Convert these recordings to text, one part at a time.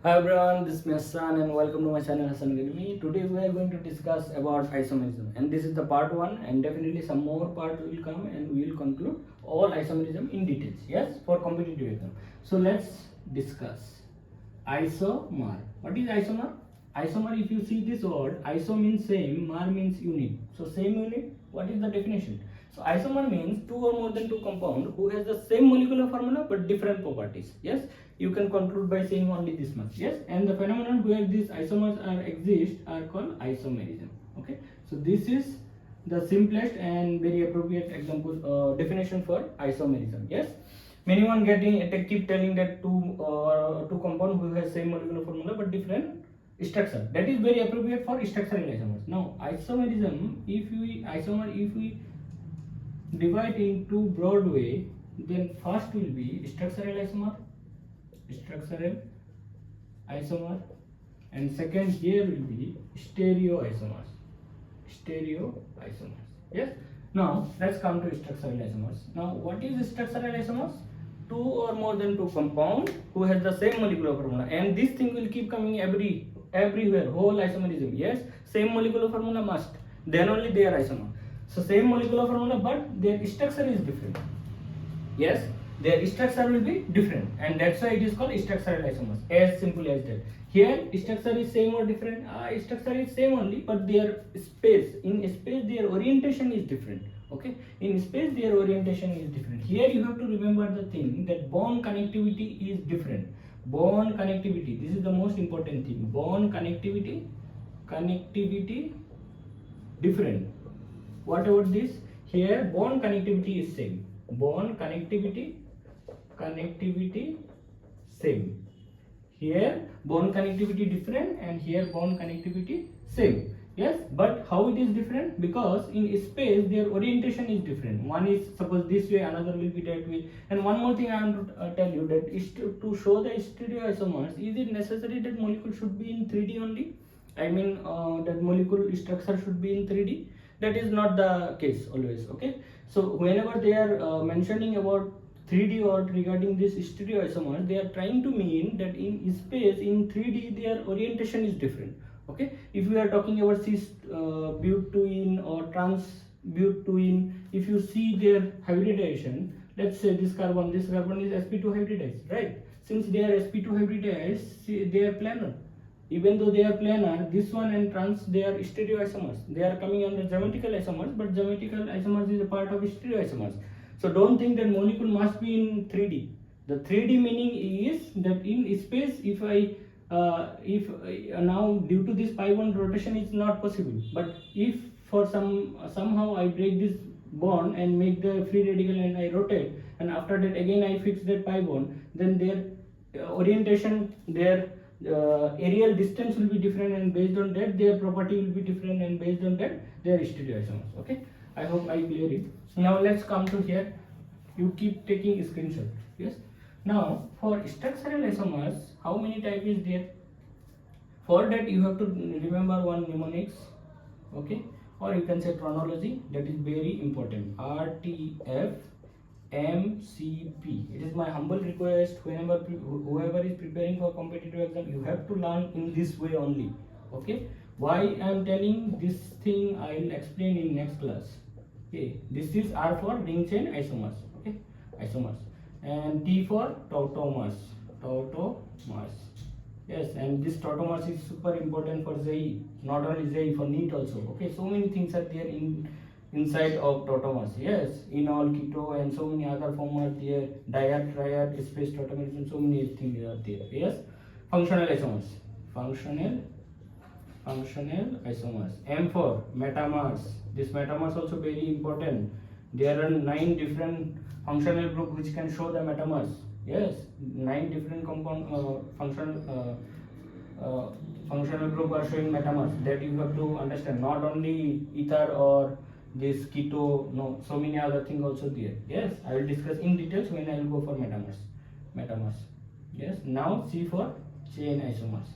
Hi everyone, this is Hassan and welcome to my channel Hassan Academy. Today we are going to discuss about isomerism, and this is the part 1, and definitely some more part will come and we will conclude all isomerism in details, yes, for competitive exam. So let's discuss isomer. What is isomer? Isomer, if you see this word, iso means same, mer means unit. So same unit, what is the definition? So isomer means two or more than two compound who has the same molecular formula but different properties. Yes, you can conclude by saying only this much. Yes, and the phenomenon where these isomers exist are called isomerism. Okay, so this is the simplest and very appropriate example definition for isomerism. Yes, many one keep telling that two compound who has same molecular formula but different structure. That is very appropriate for structural isomers. Now isomerism, if we divide into broad way, then first will be structural isomer, and second here will be stereoisomers. Yes. Now let's come to structural isomers. Now what is structural isomers? Two or more than two compound who has the same molecular formula, and this thing will keep coming everywhere, whole isomerism. Yes, same molecular formula must, then only they are isomer. So same molecular formula but their structure is different. Yes, their structure will be different, and that's why it is called structural isomers. As simple as that. Here structure is same or different? Structure is same only, but their space, in space their orientation is different. Okay, in space their orientation is different. Here you have to remember the thing that bond connectivity is different. Bond connectivity, this is the most important thing. Bond connectivity different. What about this? Here bond connectivity is same. Bond connectivity same. Here bond connectivity different, and here bond connectivity same. Yes, but how it is different? Because in space their orientation is different. One is suppose this way, another will be that way. And one more thing I want to tell you, that is to show the stereoisomers, is it necessary that molecule should be in 3D only? I mean that molecule structure should be in 3D. That is not the case always. Okay, so whenever they are mentioning about 3D or regarding this stereoisomers, they are trying to mean that in space in 3D their orientation is different. Okay, if we are talking about cis butene or trans butene, if you see their hybridization, let's say this carbon is sp2 hybridized, right? Since they are sp2 hybridized, they are planar. Even though they are planar, this one and trans, they are stereoisomers. They are coming under geometrical isomers, but geometrical isomers is a part of stereoisomers. So don't think that molecule must be in 3D. The 3D meaning is that in space, if now due to this pi1 rotation is not possible, but if for somehow I break this bond and make the free radical and I rotate, and after that again I fix that pi bond, then their orientation, their areal distance will be different, and based on that their property will be different, and based on that they are stereoisomers. Okay, I hope I clear it. Now let's come to here. You keep taking screenshot. Yes. Now for structural isomers, how many type is there? For that you have to remember one mnemonics. Okay, or you can say chronology. That is very important. RTF MCP. It is my humble request, whoever is preparing for competitive exam, you have to learn in this way only. Okay, why I am telling this thing I will explain in next class. Okay, this is R for ring chain isomers. Okay, isomers, and T for tautomers. Yes, and this tautomers is super important for JEE, not only JEE, for NEET also. Okay, so many things are there inside of tautomers. Yes, enol, keto, and so many other form are there. Diet, triad, space tautomers, and so many things are there. Yes, functional isomers. Functional isomers. M for metamers. This metamers also very important. There are 9 different functional group which can show the metamers. Yes, 9 different compound functional group are showing metamers. That you have to understand. Not only ether or this keto, no, so many other things also there. Yes, I will discuss in details when I will go for metamers. Yes, now C for chain isomers.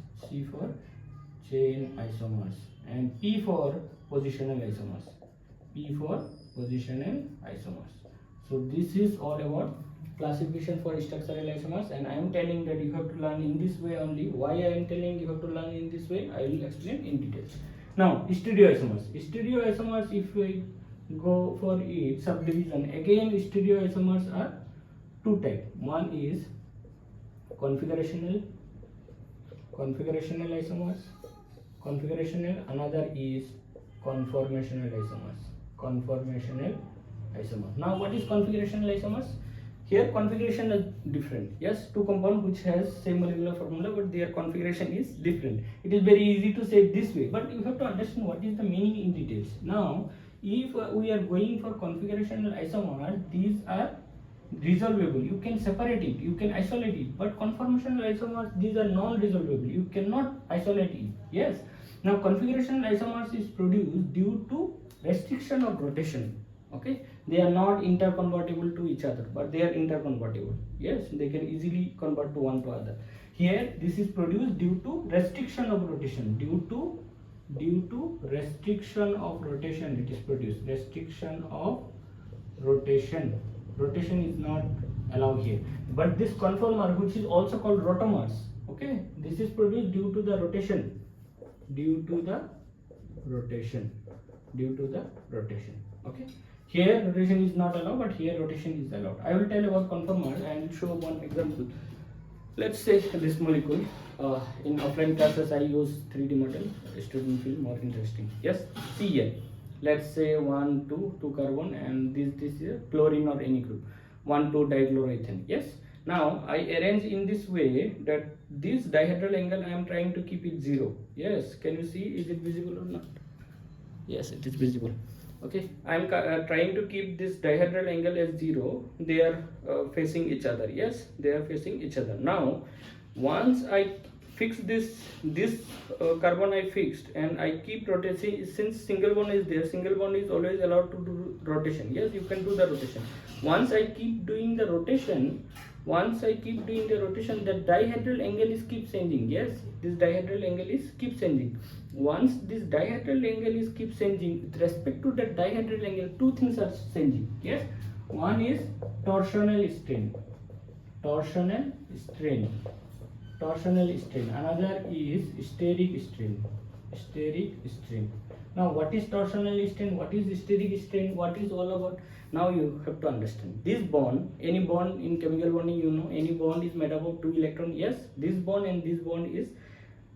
And P for positional isomers. So this is all about classification for structural isomers, and I am telling that you have to learn in this way only. Why I am telling you have to learn in this way, I will explain in details. Now stereoisomers. Stereoisomers, if we go for it subdivision, again stereoisomers are two types. One is configurational isomers, another is conformational isomers. Now what is configurational isomers? Here configuration is different. Yes, two compound which has same molecular formula, but their configuration is different. It is very easy to say this way, but you have to understand what is the meaning in details. Now if we are going for configurational isomers, these are resolvable. You can separate it, you can isolate it, but conformational isomers, these are non-resolvable. You cannot isolate it. Yes. Now configurational isomers is produced due to restriction of rotation. Okay, they are not interconvertible to each other, but they are interconvertible. Yes, they can easily convert to one to other. Here this is produced due to restriction of rotation. Due to restriction of rotation, it is produced. Restriction of rotation. Rotation is not allowed here. But this conformer, which is also called rotamers, okay, this is produced due to the rotation. Okay. Here rotation is not allowed, but here rotation is allowed. I will tell about conformer and show one example. Let's say this molecule. In offline classes, I use 3D model. Student feel more interesting. Yes, Cl. Let's say 1, 2 carbon, and this is chlorine or any group. 1, 2 dichloroethane. Yes. Now I arrange in this way that this dihedral angle I am trying to keep it 0. Yes. Can you see? Is it visible or not? Yes, it is visible. Okay, I am trying to keep this dihedral angle as 0. They are facing each other. Yes, they are facing each other. Now once I fix this carbon I fixed, and I keep rotating. Since single bond is there, single bond is always allowed to do rotation. Yes, you can do the rotation. Once I keep doing the rotation, the dihedral angle is keep changing. Yes, this dihedral angle is keep changing. Once this dihedral angle is keep changing, with respect to that dihedral angle, two things are changing. Yes, one is torsional strain. Another is steric strain. Now what is torsional strain, what is steric strain, what is all about? Now you have to understand this bond. Any bond in chemical bonding, you know, any bond is made up of 2 electrons. Yes, this bond and this bond is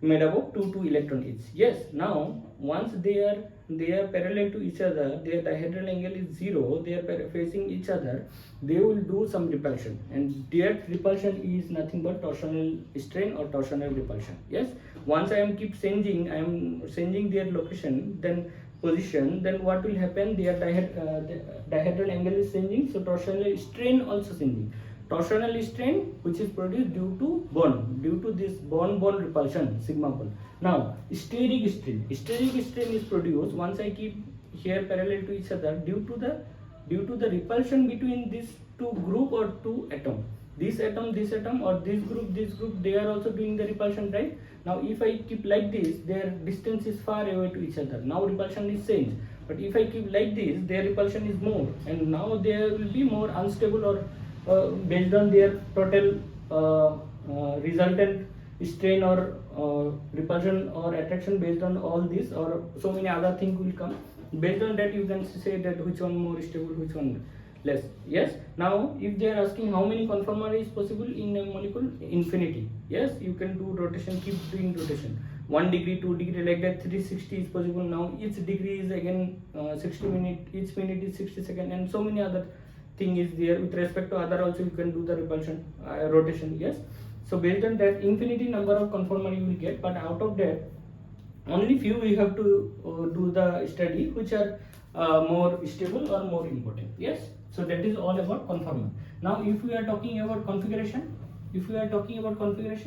made up of 2 electrons each. Yes. Now once they are parallel to each other, their dihedral angle is 0, they are facing each other, they will do some repulsion, and their repulsion is nothing but torsional strain or torsional repulsion. Yes. Once I am keep changing, I am changing their location, then position, then what will happen? Their dihedral angle is changing, so torsional strain also changing. Torsional strain, which is produced due to this bond repulsion, sigma bond. Now steric strain is produced once I keep here parallel to each other due to the repulsion between these two group or two atom. This atom or this group, they are also doing the repulsion, right? Now if I keep like this, their distance is far away to each other. Now repulsion is changed. But if I keep like this, their repulsion is more, and now they will be more unstable, or based on their total resultant strain or repulsion or attraction, based on all this, or so many other things will come. Based on that, you can say that which one more stable, which one less. Yes. Now if they are asking how many conformer is possible in a molecule, infinity. Yes, you can do rotation, keep doing rotation. 1 degree, 2 degree, like that 360 is possible. Now each degree is again 60 minutes, each minute is 60 seconds, and so many other thing is there. With respect to other also, you can do the repulsion, rotation. Yes. So based on that, infinity number of conformer you will get, but out of that only few we have to do the study which are more stable or more important. Yes. So that is all about conformer. Now if we are talking about configuration,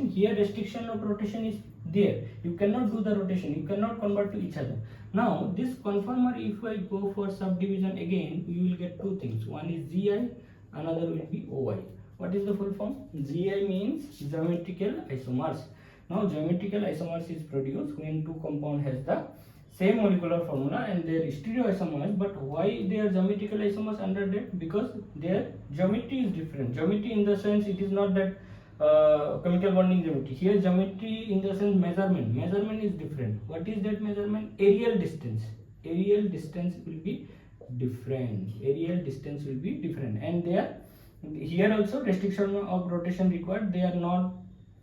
here restriction of rotation is there. You cannot do the rotation, you cannot convert to each other. Now this conformer, if I go for subdivision again, you will get two things. One is GI, another will be OI. What is the full form? GI means geometrical isomers. Now geometrical isomers is produced when two compound has the same molecular formula and they are stereoisomers, but why they are geometrical isomers under that? Because their geometry is different. Geometry in the sense, it is not that chemical bonding geometry. Here geometry in the sense measurement is different. What is that measurement? Aerial distance will be different. And they are here also restriction of rotation required. They are not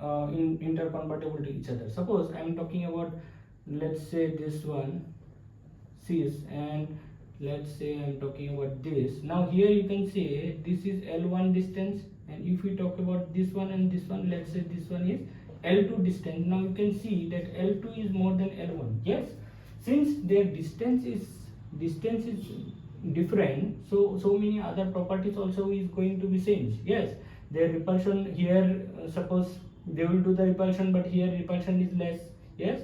intercompatible to each other. Suppose I am talking about, let's say this one cis, and let's say I am talking about this. Now here you can say this is L1 distance, and if we talk about this one and this one, let's say this one is L2 distance. Now you can see that L2 is more than L1. Yes, since their distance is different, so many other properties also is going to be changed. Yes, their repulsion here, suppose they will do the repulsion, but here repulsion is less. Yes,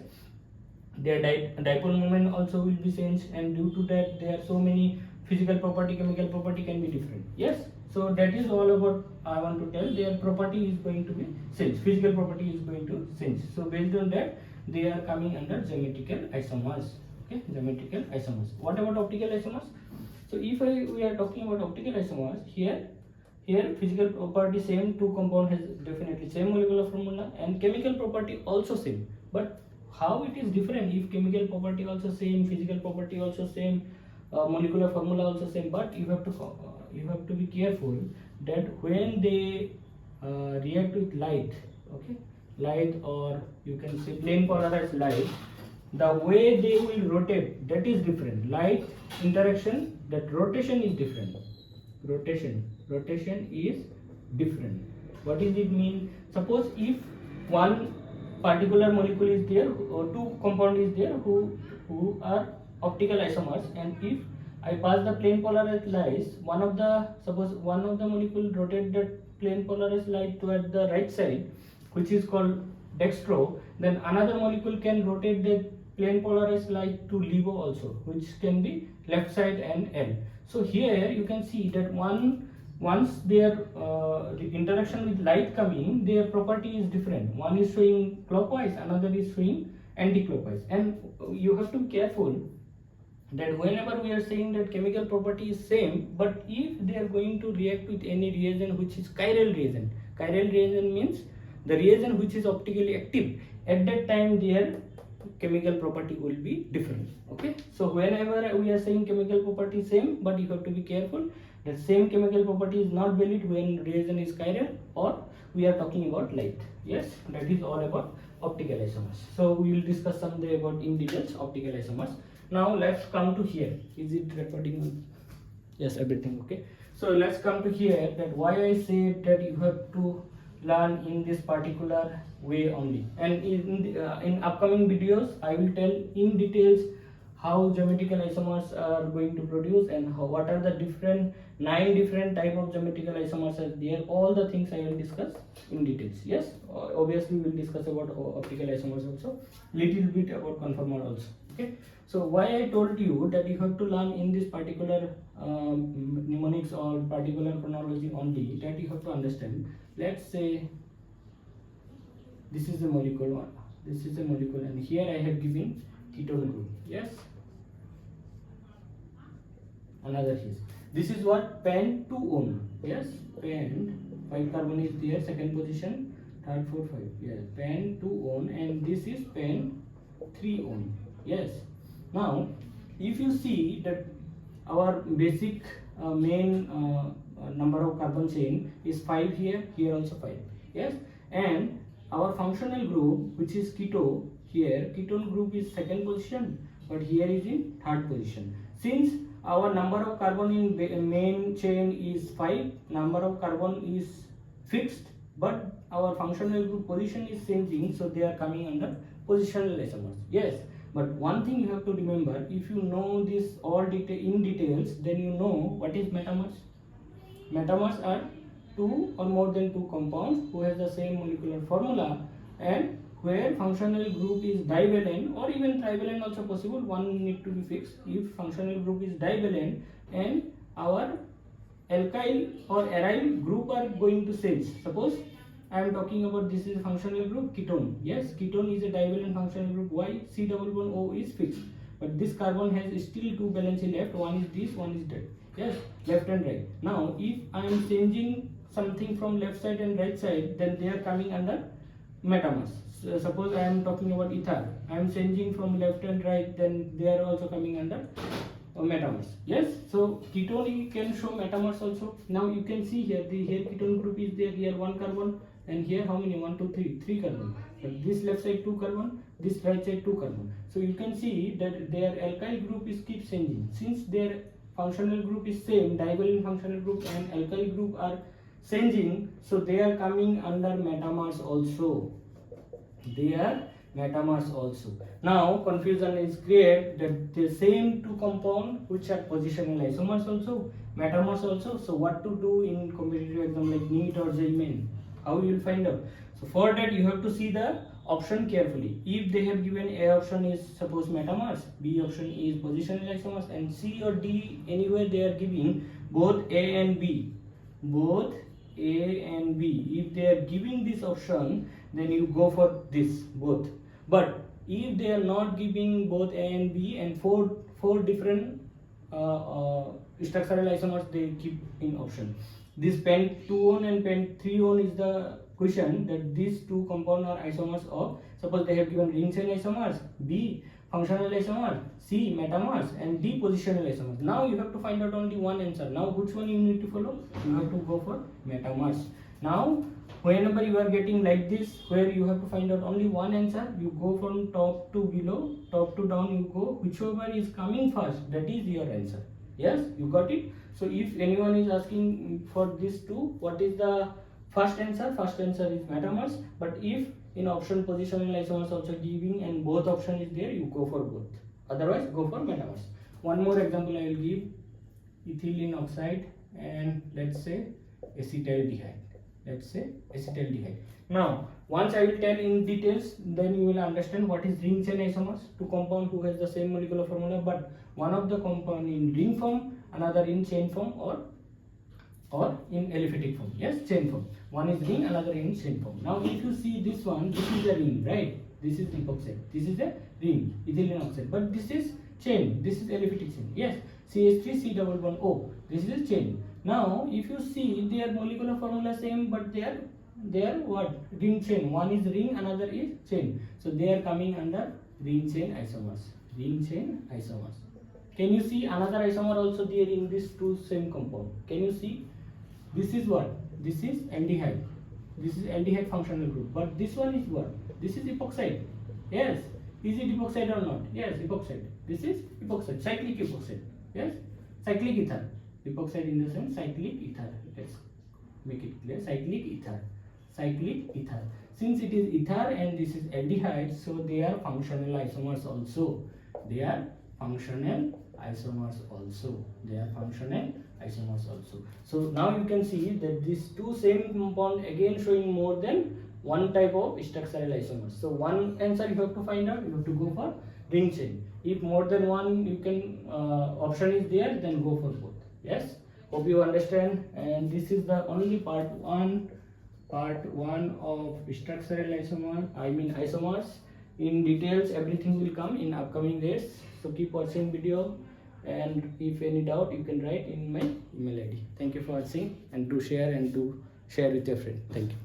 their dipole moment also will be changed, and due to that there are so many physical property, chemical property can be different. Yes, so that is all about I want to tell. Their property is going to be changed, physical property is going to change. So based on that, they are coming under geometrical isomers. Okay, geometrical isomers. What about optical isomers? So if we are talking about optical isomers, here physical property same, two compound has definitely same molecular formula, and chemical property also same. But how it is different? If chemical property also same, physical property also same, molecular formula also same, but you have to be careful that when they react with light, okay, light, or you can say plane polarized light, the way they will rotate, that is different. Light interaction, that rotation is different. Rotation is different. What does it mean? Suppose if one particular molecule is there, or two compound is there who are optical isomers, and if I pass the plane polarized light, suppose one of the molecule rotate that plane polarized light toward the right side, which is called dextro, then another molecule can rotate the plane polarized light to levo also, which can be left side and L. So here you can see that once their interaction with light coming, their property is different. One is showing clockwise, another is showing anti-clockwise, and you have to be careful that whenever we are saying that chemical property is same, but if they are going to react with any reagent which is chiral reagent means the reagent which is optically active, at that time their chemical property will be different. Okay, so whenever we are saying chemical property same, but you have to be careful that same chemical property is not valid when reagent is chiral or we are talking about light. Yes, that is all about optical isomers. So we will discuss someday about in details optical isomers. Now let's come to here. Is it recording? Yes, everything okay. So let's come to here, that why I said that you have to learn in this particular way only, and in upcoming videos I will tell in details how geometrical isomers are going to produce, and what are the 9 different type of geometrical isomers are there. All the things I will discuss in details. Yes, obviously we will discuss about optical isomers also, little bit about conformer also. Okay, so why I told you that you have to learn in this particular mnemonics or particular chronology only, that you have to understand. Let's say this is a molecule, and here I have given ketone group. Yes, another is this is what pen 2-on. Yes, pen 5 carbon is there, second position, third 4 5. Yes, pen 2-on, and this is pen 3-on. Yes, now if you see that our basic main number of carbon chain is 5 here also 5. Yes, and our functional group, which is keto, here ketone group is second position, but here is in third position. Since our number of carbon in main chain is 5, number of carbon is fixed, but our functional group position is changing, so they are coming under positional isomers. Yes, but one thing you have to remember, if you know this all in details, then you know what is metamers. Metamers are 2 or more than 2 compounds who has the same molecular formula, and where functional group is divalent or even trivalent also possible, one need to be fixed. If functional group is divalent and our alkyl or aryl group are going to change. Suppose I am talking about this is a functional group ketone. Yes, ketone is a divalent functional group. Why? C double bond O is fixed. but this carbon has still two valency left. One is this, one is that. Yes, left and right. Now if I am changing something from left side and right side, then they are coming under metamers. So suppose I am talking about ether, I am changing from left and right, then they are also coming under metamers. Yes, so ketone you can show metamers also. Now you can see here, the here ketone group is there, here one carbon, and here how many, 1 2 3 3 carbon, but this left side 2 carbon, this right side 2 carbon. So you can see that their alkyl group is keep changing. Since their functional group is same, divalent functional group and alkyl group are changing, so they are coming under metamers also. They are metamers also. Now confusion is created that the same two compound which are positional isomers also, metamers also. So what to do in competitive exam like NEET or JEE main? How you will find out? So for that you have to see the option carefully. If they have given A option is suppose metamers, B option is positional isomers, and C or D anywhere they are giving both A and B, both A and B. If they are giving this option, then you go for this both. But if they are not giving both A and B and four different structural isomers they keep in option. This pent-2-one and pent-3-one is the question that these two compounds are isomers of, suppose they have given ring chain isomers, B functional isomer, C metamers, and D positional isomers. Now you have to find out only one answer. Now which one you need to follow? You have to go for metamers. Now whenever you are getting like this, where you have to find out only one answer, you go from top to below, top to down you go, whichever is coming first, that is your answer. Yes, you got it? So if anyone is asking for this two, what is the first answer? First answer is metamers. But if in option positional isomers also giving and both option is there, you go for both. Otherwise go for metamers. One more example I will give, ethylene oxide and let's say acetaldehyde. Let's say acetaldehyde. Now once I will tell in details, then you will understand what is ring chain isomers. Two compound who has the same molecular formula, but one of the compound in ring form, another in chain form or in aliphatic form. Yes, chain form. One is ring, another in chain form. Now if you see this one, this is a ring, right? This is epoxide. This is a ring, ethylene oxide. But this is chain. This is aliphatic chain. Yes, CH3 C double bond O. This is chain. Now if you see their molecular formula same, but they are what? Ring chain. One is ring, another is chain. So they are coming under ring chain isomers. Ring chain isomers. Can you see another isomer also there in these two same compound? Can you see? This is what? This is aldehyde. This is aldehyde functional group. But this one is what? This is epoxide. Yes. Is it epoxide or not? Yes, epoxide. This is epoxide. Cyclic epoxide. Yes. Cyclic ether. Epoxide in the sense cyclic ether. Let's make it clear. Cyclic ether. Cyclic ether. Since it is ether and this is aldehyde, so they are functional isomers also. They are functional isomers also. They are functional isomers also. So now you can see that these two same compound again showing more than one type of structural isomers. So one answer you have to find out. You have to go for ring chain. If more than one you can option is there, then go for both. Yes, hope you understand. And this is the only part one of structural isomer, isomers. In details everything will come in upcoming days. So keep watching video, and if any doubt you can write in my email ID. Thank you for watching, and do share with your friend. Thank you.